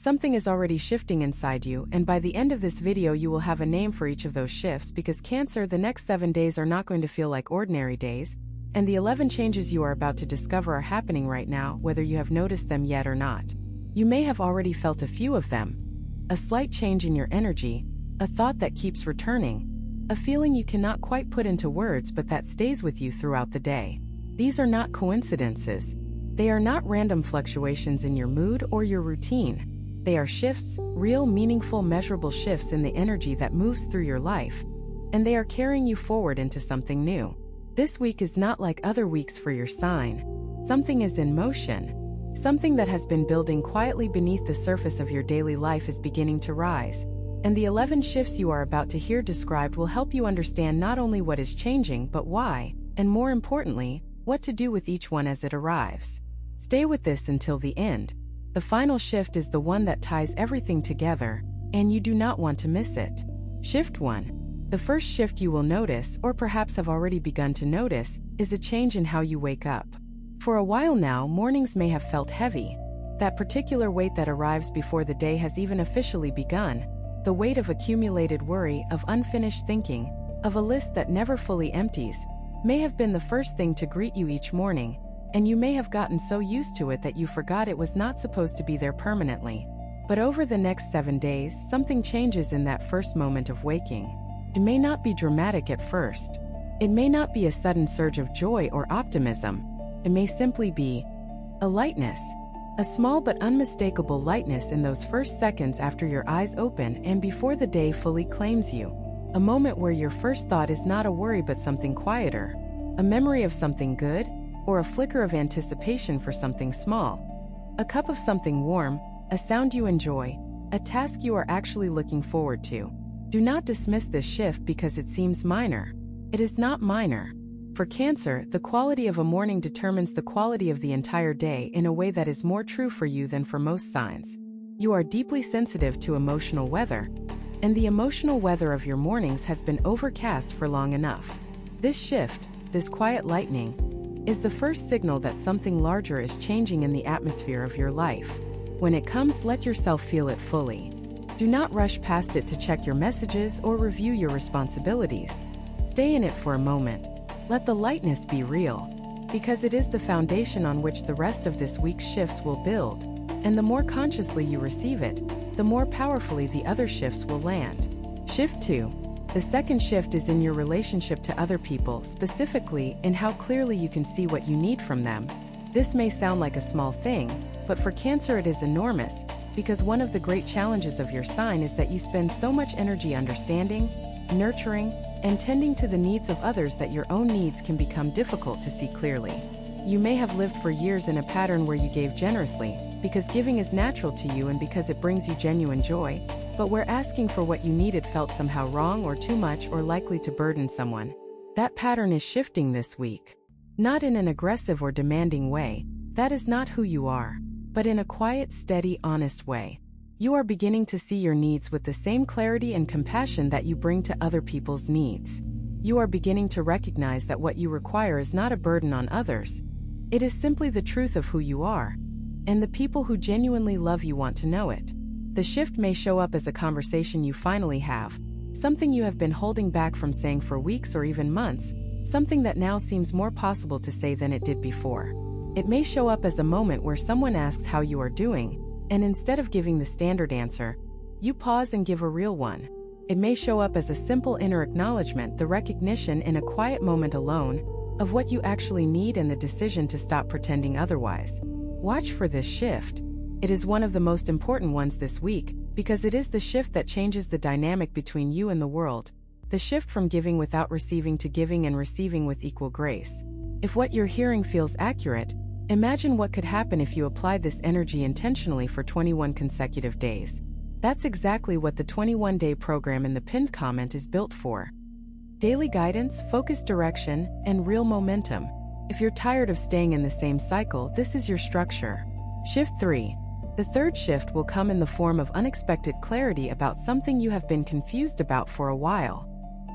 Something is already shifting inside you, and by the end of this video you will have a name for each of those shifts, because Cancer, the next 7 days are not going to feel like ordinary days, and the 11 changes you are about to discover are happening right now, whether you have noticed them yet or not. You may have already felt a few of them. A slight change in your energy, a thought that keeps returning, a feeling you cannot quite put into words but that stays with you throughout the day. These are not coincidences. They are not random fluctuations in your mood or your routine. They are shifts, real, meaningful, measurable shifts in the energy that moves through your life, and they are carrying you forward into something new. This week is not like other weeks for your sign. Something is in motion. Something that has been building quietly beneath the surface of your daily life is beginning to rise. And the 11 shifts you are about to hear described will help you understand not only what is changing but why, and more importantly, what to do with each one as it arrives. Stay with this until the end. The final shift is the one that ties everything together, and you do not want to miss it. Shift 1. The first shift you will notice, or perhaps have already begun to notice, is a change in how you wake up. For a while now, mornings may have felt heavy. That particular weight that arrives before the day has even officially begun. The weight of accumulated worry, of unfinished thinking, of a list that never fully empties, may have been the first thing to greet you each morning, and you may have gotten so used to it that you forgot it was not supposed to be there permanently. But over the next 7 days, something changes in that first moment of waking. It may not be dramatic at first. It may not be a sudden surge of joy or optimism. It may simply be a lightness. A small but unmistakable lightness in those first seconds after your eyes open and before the day fully claims you. A moment where your first thought is not a worry but something quieter. A memory of something good, or a flicker of anticipation for something small. A cup of something warm, a sound you enjoy, a task you are actually looking forward to. Do not dismiss this shift because it seems minor. It is not minor. For Cancer, the quality of a morning determines the quality of the entire day in a way that is more true for you than for most signs. You are deeply sensitive to emotional weather, and the emotional weather of your mornings has been overcast for long enough. This shift, this quiet lightning, is the first signal that something larger is changing in the atmosphere of your life. When it comes, let yourself feel it fully. Do not rush past it to check your messages or review your responsibilities. Stay in it for a moment. Let the lightness be real, because it is the foundation on which the rest of this week's shifts will build, and the more consciously you receive it, the more powerfully the other shifts will land. Shift 2. The second shift is in your relationship to other people, specifically in how clearly you can see what you need from them. This may sound like a small thing, but for Cancer it is enormous, because one of the great challenges of your sign is that you spend so much energy understanding, nurturing, and tending to the needs of others that your own needs can become difficult to see clearly. You may have lived for years in a pattern where you gave generously, because giving is natural to you and because it brings you genuine joy, but where asking for what you needed felt somehow wrong or too much or likely to burden someone. That pattern is shifting this week. Not in an aggressive or demanding way, that is not who you are, but in a quiet, steady, honest way. You are beginning to see your needs with the same clarity and compassion that you bring to other people's needs. You are beginning to recognize that what you require is not a burden on others. It is simply the truth of who you are, and the people who genuinely love you want to know it. The shift may show up as a conversation you finally have, something you have been holding back from saying for weeks or even months, something that now seems more possible to say than it did before. It may show up as a moment where someone asks how you are doing, and instead of giving the standard answer, you pause and give a real one. It may show up as a simple inner acknowledgement, the recognition in a quiet moment alone of what you actually need and the decision to stop pretending otherwise. Watch for this shift. It is one of the most important ones this week, because it is the shift that changes the dynamic between you and the world. The shift from giving without receiving to giving and receiving with equal grace. If what you're hearing feels accurate, imagine what could happen if you applied this energy intentionally for 21 consecutive days. That's exactly what the 21-day program in the pinned comment is built for. Daily guidance, focused direction, and real momentum. If you're tired of staying in the same cycle, this is your structure. Shift 3. The third shift will come in the form of unexpected clarity about something you have been confused about for a while.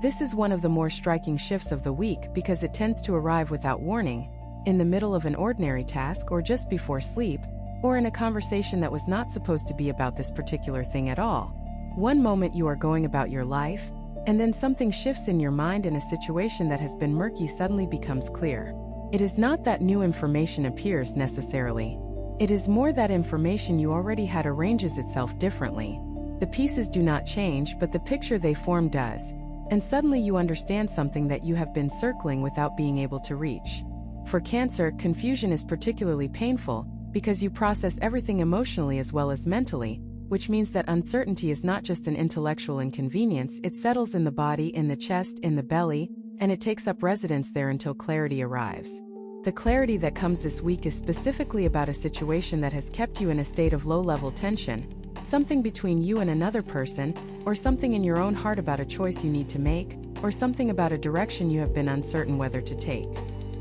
This is one of the more striking shifts of the week because it tends to arrive without warning, in the middle of an ordinary task or just before sleep, or in a conversation that was not supposed to be about this particular thing at all. One moment you are going about your life, and then something shifts in your mind and a situation that has been murky suddenly becomes clear. It is not that new information appears necessarily. It is more that information you already had arranges itself differently. The pieces do not change, but the picture they form does. And suddenly you understand something that you have been circling without being able to reach. For Cancer, confusion is particularly painful because you process everything emotionally as well as mentally, which means that uncertainty is not just an intellectual inconvenience, it settles in the body, in the chest, in the belly, and it takes up residence there until clarity arrives. The clarity that comes this week is specifically about a situation that has kept you in a state of low-level tension, something between you and another person, or something in your own heart about a choice you need to make, or something about a direction you have been uncertain whether to take.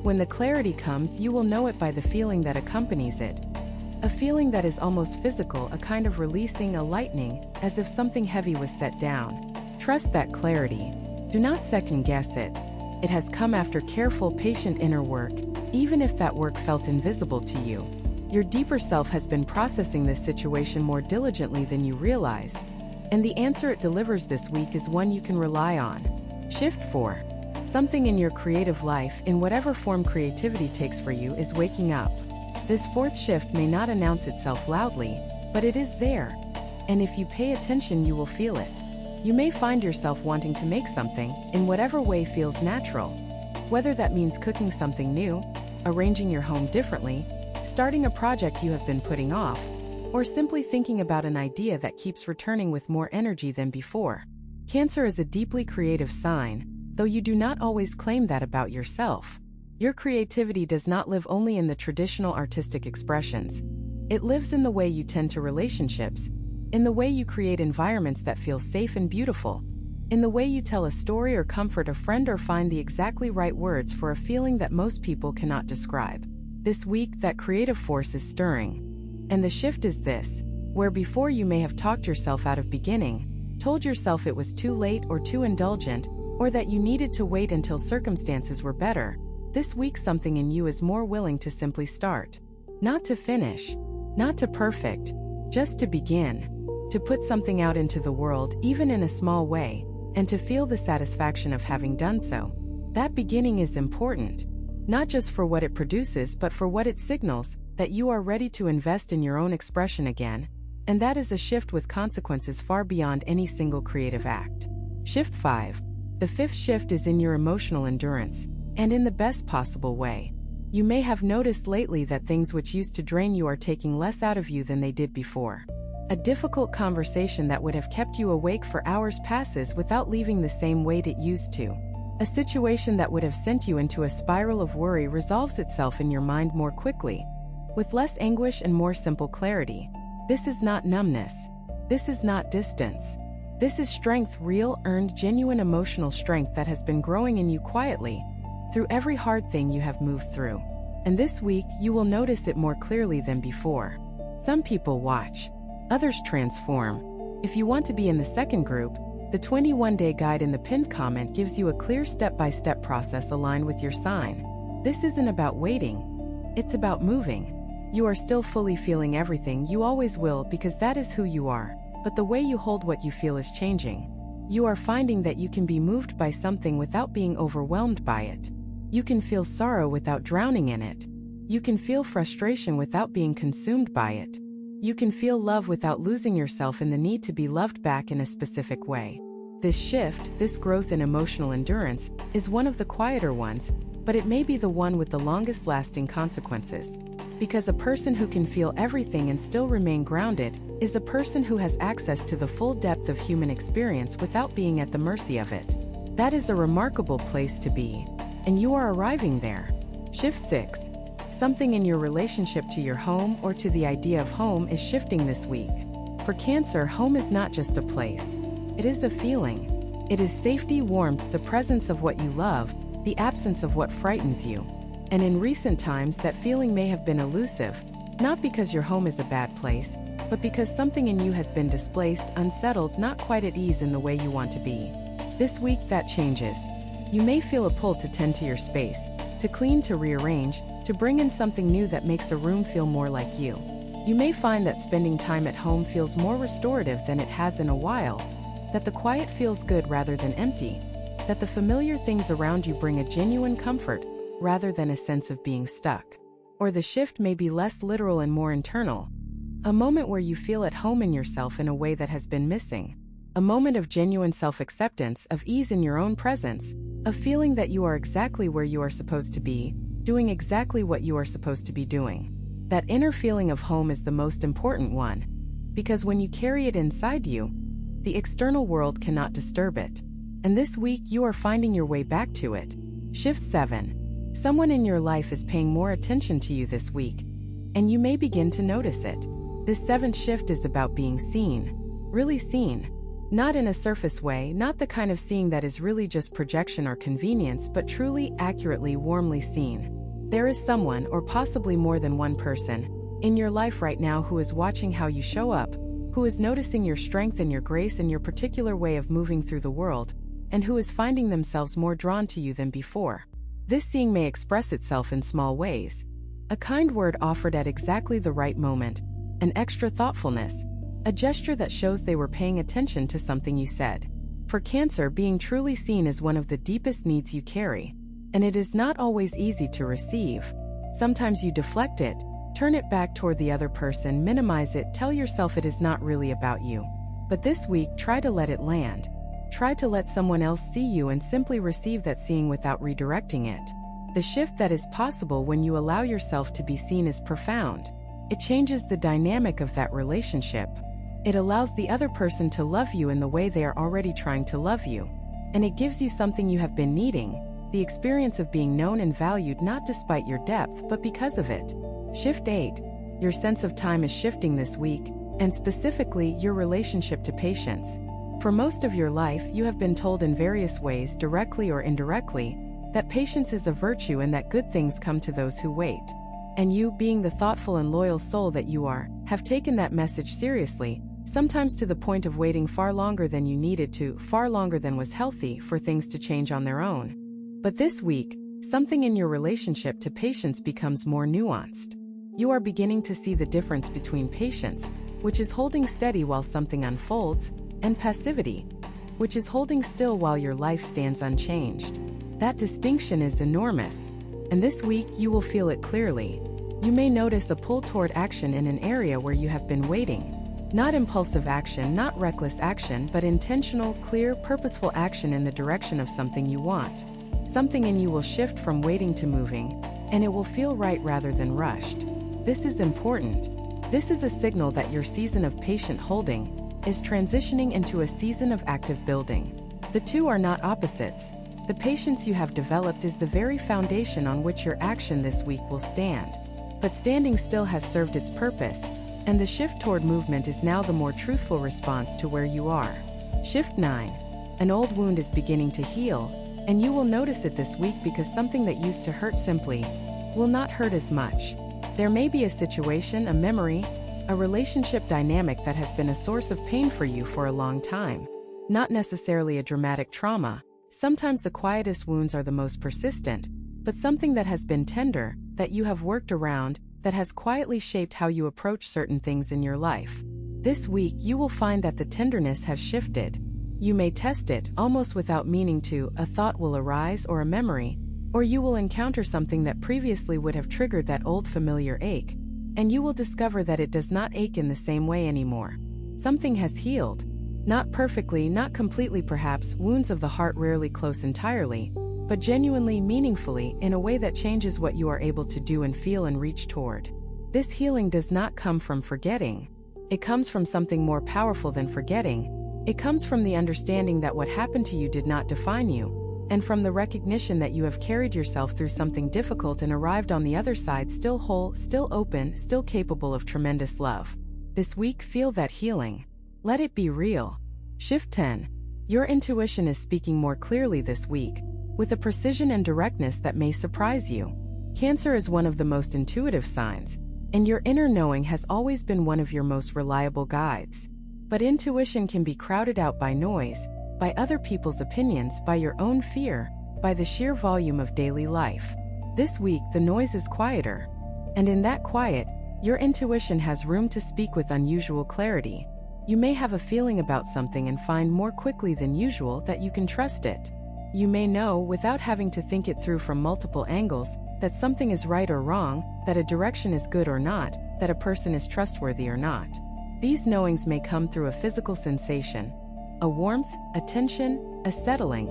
When the clarity comes, you will know it by the feeling that accompanies it. A feeling that is almost physical, a kind of releasing, a lightening, as if something heavy was set down. Trust that clarity. Do not second-guess it. It has come after careful, patient inner work, even if that work felt invisible to you. Your deeper self has been processing this situation more diligently than you realized, and the answer it delivers this week is one you can rely on. Shift 4. Something in your creative life, in whatever form creativity takes for you, is waking up. This fourth shift may not announce itself loudly, but it is there. And if you pay attention, you will feel it. You may find yourself wanting to make something, in whatever way feels natural. Whether that means cooking something new, arranging your home differently, starting a project you have been putting off, or simply thinking about an idea that keeps returning with more energy than before. Cancer is a deeply creative sign, though you do not always claim that about yourself. Your creativity does not live only in the traditional artistic expressions. It lives in the way you tend to relationships, in the way you create environments that feel safe and beautiful, in the way you tell a story or comfort a friend or find the exactly right words for a feeling that most people cannot describe. This week, that creative force is stirring. And the shift is this: where before you may have talked yourself out of beginning, told yourself it was too late or too indulgent, or that you needed to wait until circumstances were better, this week something in you is more willing to simply start. Not to finish, not to perfect, just to begin. To put something out into the world, even in a small way, and to feel the satisfaction of having done so. That beginning is important, not just for what it produces but for what it signals, that you are ready to invest in your own expression again, and that is a shift with consequences far beyond any single creative act. Shift 5. The fifth shift is in your emotional endurance, and in the best possible way. You may have noticed lately that things which used to drain you are taking less out of you than they did before. A difficult conversation that would have kept you awake for hours passes without leaving the same weight it used to. A situation that would have sent you into a spiral of worry resolves itself in your mind more quickly, with less anguish and more simple clarity. This is not numbness. This is not distance. This is strength, real, earned, genuine emotional strength that has been growing in you quietly, through every hard thing you have moved through. And this week, you will notice it more clearly than before. Some people watch, others transform. If you want to be in the second group, the 21-day guide in the pinned comment gives you a clear step-by-step process aligned with your sign. This isn't about waiting. It's about moving. You are still fully feeling everything, you always will, because that is who you are. But the way you hold what you feel is changing. You are finding that you can be moved by something without being overwhelmed by it. You can feel sorrow without drowning in it. You can feel frustration without being consumed by it. You can feel love without losing yourself in the need to be loved back in a specific way. This shift, this growth in emotional endurance, is one of the quieter ones, but it may be the one with the longest lasting consequences. Because a person who can feel everything and still remain grounded is a person who has access to the full depth of human experience without being at the mercy of it. That is a remarkable place to be, and you are arriving there. Shift 6. Something in your relationship to your home or to the idea of home is shifting this week. For Cancer, home is not just a place. It is a feeling. It is safety, warmth, the presence of what you love, the absence of what frightens you. And in recent times, that feeling may have been elusive, not because your home is a bad place, but because something in you has been displaced, unsettled, not quite at ease in the way you want to be. This week, that changes. You may feel a pull to tend to your space, to clean, to rearrange, to bring in something new that makes a room feel more like you. You may find that spending time at home feels more restorative than it has in a while, that the quiet feels good rather than empty, that the familiar things around you bring a genuine comfort rather than a sense of being stuck. Or the shift may be less literal and more internal, a moment where you feel at home in yourself in a way that has been missing, a moment of genuine self-acceptance, of ease in your own presence, a feeling that you are exactly where you are supposed to be, doing exactly what you are supposed to be doing. That inner feeling of home is the most important one, because when you carry it inside you, the external world cannot disturb it. And this week you are finding your way back to it. Shift 7. Someone in your life is paying more attention to you this week, and you may begin to notice it. This 7th shift is about being seen, really seen. Not in a surface way, not the kind of seeing that is really just projection or convenience, but truly, accurately, warmly seen. There is someone, or possibly more than one person, in your life right now who is watching how you show up, who is noticing your strength and your grace and your particular way of moving through the world, and who is finding themselves more drawn to you than before. This seeing may express itself in small ways. A kind word offered at exactly the right moment, an extra thoughtfulness, a gesture that shows they were paying attention to something you said. For Cancer, being truly seen is one of the deepest needs you carry, and it is not always easy to receive. Sometimes you deflect it, turn it back toward the other person, minimize it, tell yourself it is not really about you. But this week, try to let it land. Try to let someone else see you and simply receive that seeing without redirecting it. The shift that is possible when you allow yourself to be seen is profound. It changes the dynamic of that relationship. It allows the other person to love you in the way they are already trying to love you. And it gives you something you have been needing, the experience of being known and valued not despite your depth but because of it. Shift 8. Your sense of time is shifting this week, and specifically your relationship to patience. For most of your life, you have been told in various ways, directly or indirectly, that patience is a virtue and that good things come to those who wait. And you, being the thoughtful and loyal soul that you are, have taken that message seriously, sometimes to the point of waiting far longer than you needed to, far longer than was healthy, for things to change on their own. But this week, something in your relationship to patience becomes more nuanced. You are beginning to see the difference between patience, which is holding steady while something unfolds, and passivity, which is holding still while your life stands unchanged. That distinction is enormous, and this week you will feel it clearly. You may notice a pull toward action in an area where you have been waiting. Not impulsive action, not reckless action, but intentional, clear, purposeful action in the direction of something you want. Something in you will shift from waiting to moving, and it will feel right rather than rushed. This is important. This is a signal that your season of patient holding is transitioning into a season of active building. The two are not opposites. The patience you have developed is the very foundation on which your action this week will stand. But standing still has served its purpose, and the shift toward movement is now the more truthful response to where you are. Shift 9. An old wound is beginning to heal, and you will notice it this week because something that used to hurt simply will not hurt as much. There may be a situation, a memory, a relationship dynamic that has been a source of pain for you for a long time. Not necessarily a dramatic trauma. Sometimes the quietest wounds are the most persistent, but something that has been tender, that you have worked around, that has quietly shaped how you approach certain things in your life. This week you will find that the tenderness has shifted. You may test it, almost without meaning to. A thought will arise or a memory, or you will encounter something that previously would have triggered that old familiar ache, and you will discover that it does not ache in the same way anymore. Something has healed. Not perfectly, not completely perhaps, wounds of the heart rarely close entirely, but genuinely, meaningfully, in a way that changes what you are able to do and feel and reach toward. This healing does not come from forgetting. It comes from something more powerful than forgetting. It comes from the understanding that what happened to you did not define you, and from the recognition that you have carried yourself through something difficult and arrived on the other side still whole, still open, still capable of tremendous love. This week, feel that healing. Let it be real. Shift 10. Your intuition is speaking more clearly this week, with a precision and directness that may surprise you. Cancer is one of the most intuitive signs, and your inner knowing has always been one of your most reliable guides. But intuition can be crowded out by noise, by other people's opinions, by your own fear, by the sheer volume of daily life. This week, the noise is quieter, and in that quiet, Your intuition has room to speak with unusual clarity. You may have a feeling about something and find more quickly than usual that you can trust it. You may know, without having to think it through from multiple angles, that something is right or wrong, that a direction is good or not, that a person is trustworthy or not. These knowings may come through a physical sensation, a warmth, a tension, a settling,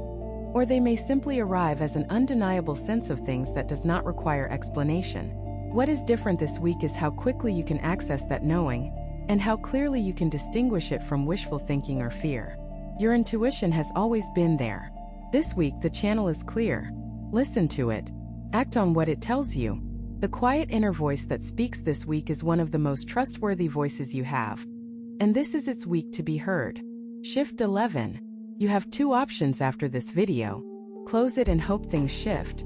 or they may simply arrive as an undeniable sense of things that does not require explanation. What is different this week is how quickly you can access that knowing, and how clearly you can distinguish it from wishful thinking or fear. Your intuition has always been there. This week the channel is clear. Listen to it. Act on what it tells you. The quiet inner voice that speaks this week is one of the most trustworthy voices you have. And this is its week to be heard. Shift 11. You have two options after this video. Close it and hope things shift,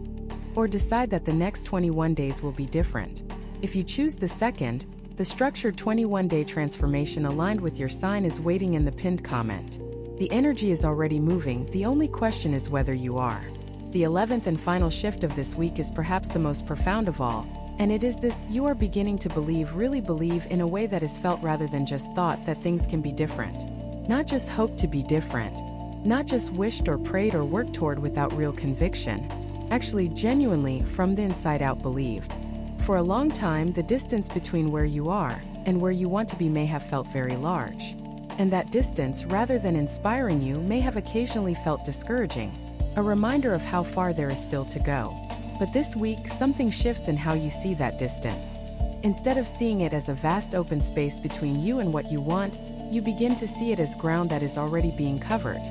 or decide that the next 21 days will be different. If you choose the second, the structured 21-day transformation aligned with your sign is waiting in the pinned comment. The energy is already moving, the only question is whether you are. The 11th and final shift of this week is perhaps the most profound of all, and it is this: you are beginning to believe, really believe in a way that is felt rather than just thought, that things can be different. Not just hope to be different. Not just wished or prayed or worked toward without real conviction. Actually, genuinely, from the inside out believed. For a long time, the distance between where you are and where you want to be may have felt very large. And that distance, rather than inspiring you, may have occasionally felt discouraging. A reminder of how far there is still to go. But this week, something shifts in how you see that distance. Instead of seeing it as a vast open space between you and what you want, you begin to see it as ground that is already being covered.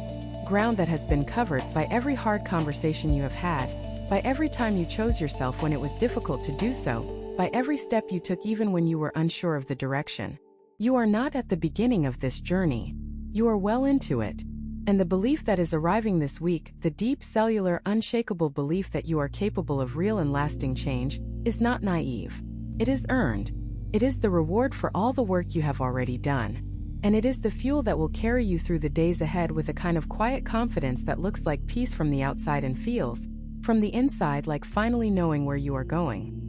Ground that has been covered by every hard conversation you have had, by every time you chose yourself when it was difficult to do so, by every step you took even when you were unsure of the direction. You are not at the beginning of this journey. You are well into it. And the belief that is arriving this week, the deep, cellular, unshakable belief that you are capable of real and lasting change, is not naive. It is earned. It is the reward for all the work you have already done. And it is the fuel that will carry you through the days ahead with a kind of quiet confidence that looks like peace from the outside and feels, from the inside, like finally knowing where you are going.